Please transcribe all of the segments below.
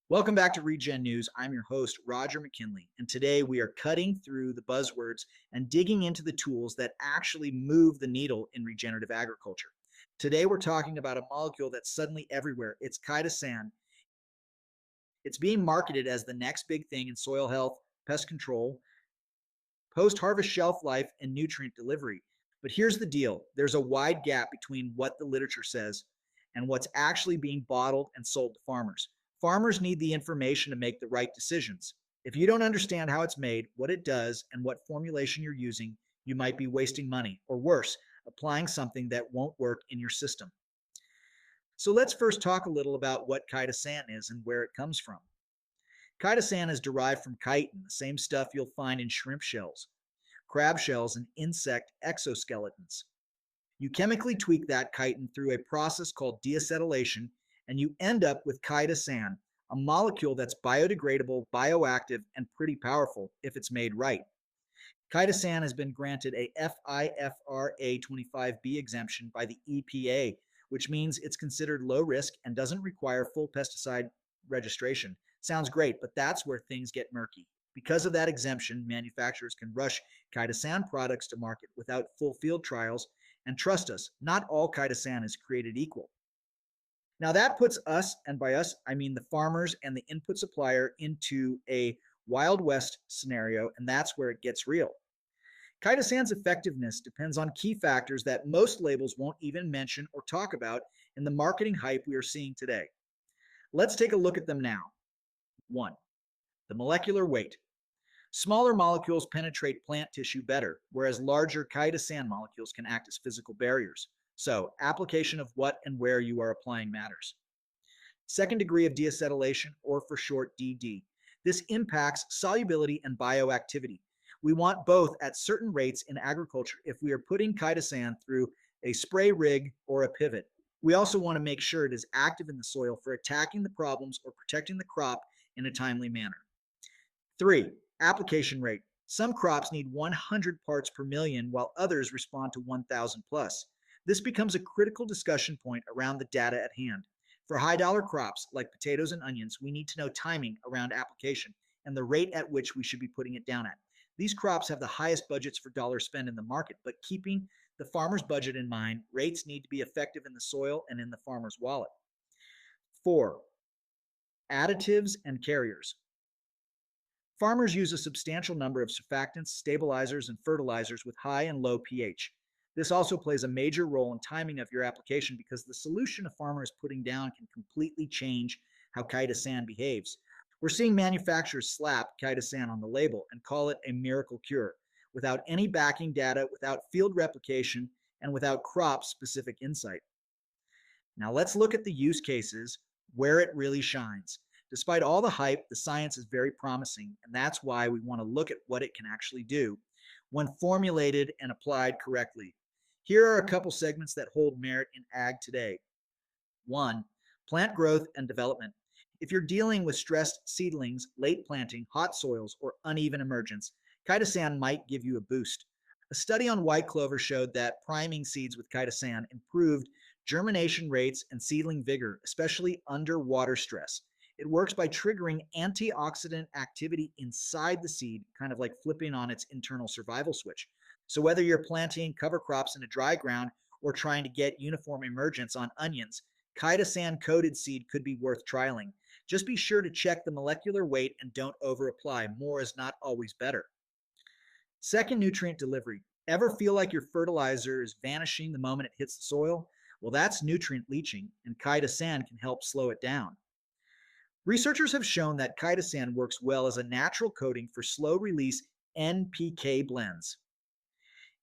Welcome back to Regen News. I'm your host, Roger McKinley, and today we are cutting through the buzzwords and digging into the tools that actually move the needle in regenerative agriculture. Today we're talking about a molecule that's suddenly everywhere. It's chitosan. It's being marketed as the next big thing in soil health, pest control, post-harvest shelf life, and nutrient delivery. But here's the deal. There's a wide gap between what the literature says and what's actually being bottled and sold to farmers. Farmers need the information to make the right decisions. If you don't understand how it's made, what it does, and what formulation you're using, you might be wasting money, or worse, applying something that won't work in your system. So let's first talk a little about what chitosan is and where it comes from. Chitosan is derived from chitin, the same stuff you'll find in shrimp shells, crab shells, and insect exoskeletons. You chemically tweak that chitin through a process called deacetylation, and you end up with chitosan, a molecule that's biodegradable, bioactive, and pretty powerful if it's made right. Chitosan has been granted a FIFRA 25B exemption by the EPA, which means it's considered low risk and doesn't require full pesticide registration. Sounds great, but that's where things get murky. Because of that exemption, manufacturers can rush chitosan products to market without full field trials. And trust us, not all chitosan is created equal. Now that puts us, and by us, I mean the farmers and the input supplier, into a Wild West scenario, and that's where it gets real. Chitosan's effectiveness depends on key factors that most labels won't even mention or talk about in the marketing hype we are seeing today. Let's take a look at them now. 1. The molecular weight. Smaller molecules penetrate plant tissue better, whereas larger chitosan molecules can act as physical barriers. So, application of what and where you are applying matters. Second degree of deacetylation, or for short DD. This impacts solubility and bioactivity. We want both at certain rates in agriculture if we are putting chitosan through a spray rig or a pivot. We also want to make sure it is active in the soil for attacking the problems or protecting the crop in a timely manner. 3. Application rate. Some crops need 100 parts per million while others respond to 1,000 plus. This becomes a critical discussion point around the data at hand. For high dollar crops like potatoes and onions, we need to know timing around application and the rate at which we should be putting it down at. These crops have the highest budgets for dollar spend in the market, but keeping the farmer's budget in mind, rates need to be effective in the soil and in the farmer's wallet. 4. Additives and carriers. Farmers use a substantial number of surfactants, stabilizers, and fertilizers with high and low pH. This also plays a major role in timing of your application because the solution a farmer is putting down can completely change how chitosan behaves. We're seeing manufacturers slap chitosan on the label and call it a miracle cure without any backing data, without field replication, and without crop-specific insight. Now let's look at the use cases where it really shines. Despite all the hype, the science is very promising, and that's why we want to look at what it can actually do when formulated and applied correctly. Here are a couple segments that hold merit in ag today. 1. Plant growth and development. If you're dealing with stressed seedlings, late planting, hot soils, or uneven emergence, chitosan might give you a boost. A study on white clover showed that priming seeds with chitosan improved germination rates and seedling vigor, especially under water stress. It works by triggering antioxidant activity inside the seed, kind of like flipping on its internal survival switch. So whether you're planting cover crops in a dry ground or trying to get uniform emergence on onions, chitosan-coated seed could be worth trialing. Just be sure to check the molecular weight and don't over-apply. More is not always better. Second, nutrient delivery. Ever feel like your fertilizer is vanishing the moment it hits the soil? Well, that's nutrient leaching, and chitosan can help slow it down. Researchers have shown that chitosan works well as a natural coating for slow-release NPK blends.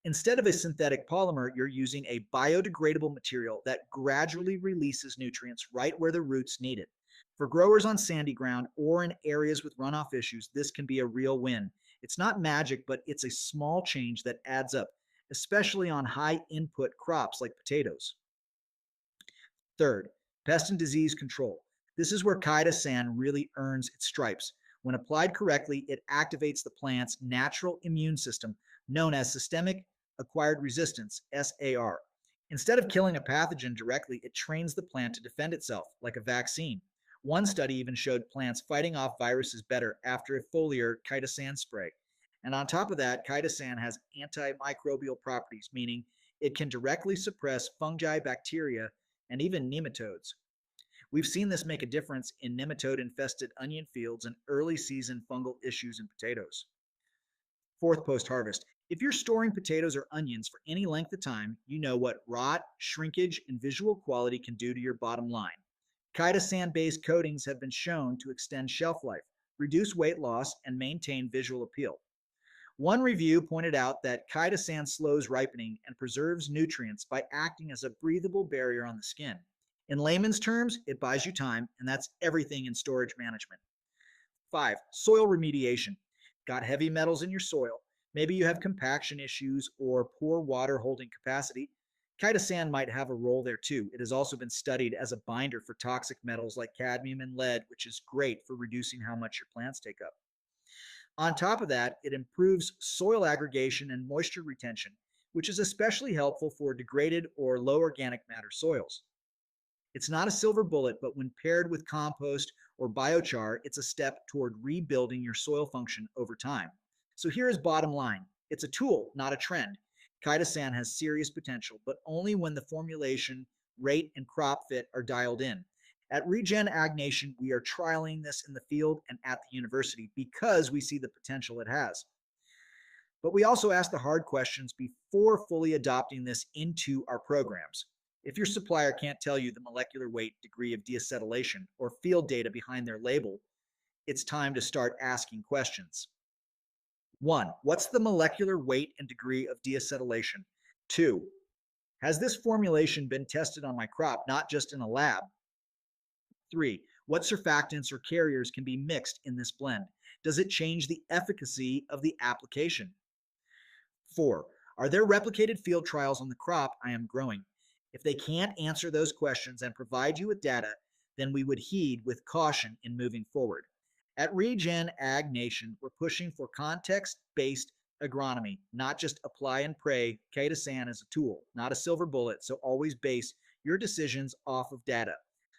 Instead of a synthetic polymer, you're using a biodegradable material that gradually releases nutrients right where the roots need it. For growers on sandy ground or in areas with runoff issues, this can be a real win. It's not magic, but it's a small change that adds up, especially on high-input crops like potatoes. Third, pest and disease control. This is where chitosan really earns its stripes. When applied correctly, it activates the plant's natural immune system, known as systemic acquired resistance, SAR. Instead of killing a pathogen directly, it trains the plant to defend itself, like a vaccine. One study even showed plants fighting off viruses better after a foliar chitosan spray. And on top of that, chitosan has antimicrobial properties, meaning it can directly suppress fungi, bacteria, and even nematodes. We've seen this make a difference in nematode infested onion fields and early season fungal issues in potatoes. Fourth, post harvest. If you're storing potatoes or onions for any length of time, you know what rot, shrinkage, and visual quality can do to your bottom line. Chitosan based coatings have been shown to extend shelf life, reduce weight loss, and maintain visual appeal. One review pointed out that chitosan slows ripening and preserves nutrients by acting as a breathable barrier on the skin. In layman's terms, it buys you time, and that's everything in storage management. 5. Soil remediation. Got heavy metals in your soil. Maybe you have compaction issues or poor water holding capacity. Chitosan might have a role there too. It has also been studied as a binder for toxic metals like cadmium and lead, which is great for reducing how much your plants take up. On top of that, it improves soil aggregation and moisture retention, which is especially helpful for degraded or low organic matter soils. It's not a silver bullet, but when paired with compost or biochar, it's a step toward rebuilding your soil function over time. So here is bottom line. It's a tool, not a trend. Chitosan has serious potential, but only when the formulation, rate, and crop fit are dialed in. At Regen Ag Nation, we are trialing this in the field and at the university because we see the potential it has. But we also ask the hard questions before fully adopting this into our programs. If your supplier can't tell you the molecular weight, degree of deacetylation, or field data behind their label, it's time to start asking questions. 1. What's the molecular weight and degree of deacetylation? 2. Has this formulation been tested on my crop, not just in a lab? 3. What surfactants or carriers can be mixed in this blend? Does it change the efficacy of the application? 4. Are there replicated field trials on the crop I am growing? If they can't answer those questions and provide you with data, then we would heed with caution in moving forward. At Regen Ag Nation, we're pushing for context-based agronomy, not just apply and pray. Chitosan is a tool, not a silver bullet, so always base your decisions off of data.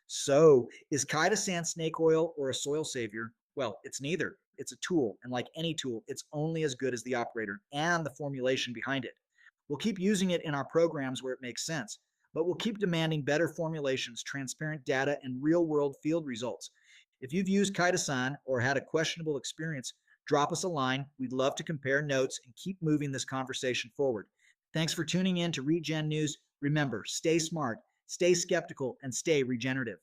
So, is chitosan snake oil or a soil savior? Well, it's neither. It's a tool, and like any tool, it's only as good as the operator and the formulation behind it. We'll keep using it in our programs where it makes sense, but we'll keep demanding better formulations, transparent data, and real-world field results. If you've used Chitosan or had a questionable experience, drop us a line. We'd love to compare notes and keep moving this conversation forward. Thanks for tuning in to Regen News. Remember, stay smart, stay skeptical, and stay regenerative.